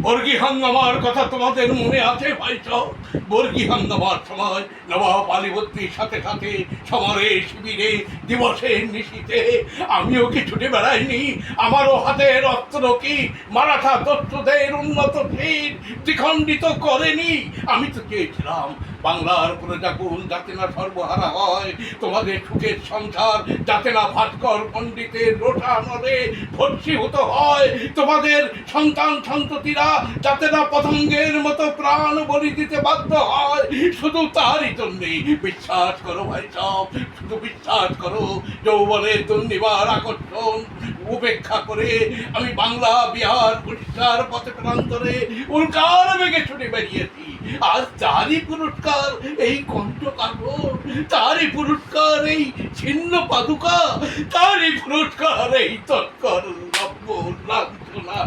বর্গী হাঙ্গামার কথা তোমাদের মনে আছে ভাইসব? বর্গী হাঙ্গামার সময় নবাব আলীবর্দীর সাথে সাথে সমরে শিবিরে দিবসের নিশীথে আমিও কি ছুটে বেড়াইনি? আমারও হাতের অস্ত্র কি মারাঠা দস্যুদের উন্নত শীর দ্বিখণ্ডিত করেনি? আমি তো চেয়েছিলাম বাংলার প্রজাকুল যাতে না সর্বহারা হয়, তোমাদের সুখের সংসার যাতে না ভাস্কর পণ্ডিতের রোষা নদে ভস্মীভূত হয়, তোমাদের সন্তান সন্ততিরা যাতে না পতঙ্গের মতো প্রাণ বলি দিতে বাধ্য হয়। শুধু তারই জন্যে বিশ্বাস করো ভাই সব, শুধু বিশ্বাস করো, যৌবনের দুর্নিবার আকর্ষণ উপেক্ষা করে আমি বাংলা বিহার উড়িষ্যার পথে প্রান্তরে উল্কার বেগে ছুটে বেরিয়েছি। আজ তারই পুরস্কার এই কণ্ঠকাব্য, তারই পুরস্কার এই ছিন্ন পাদুকা, তারই পুরস্কার এই তৎকর নব্য লাঞ্ছনা।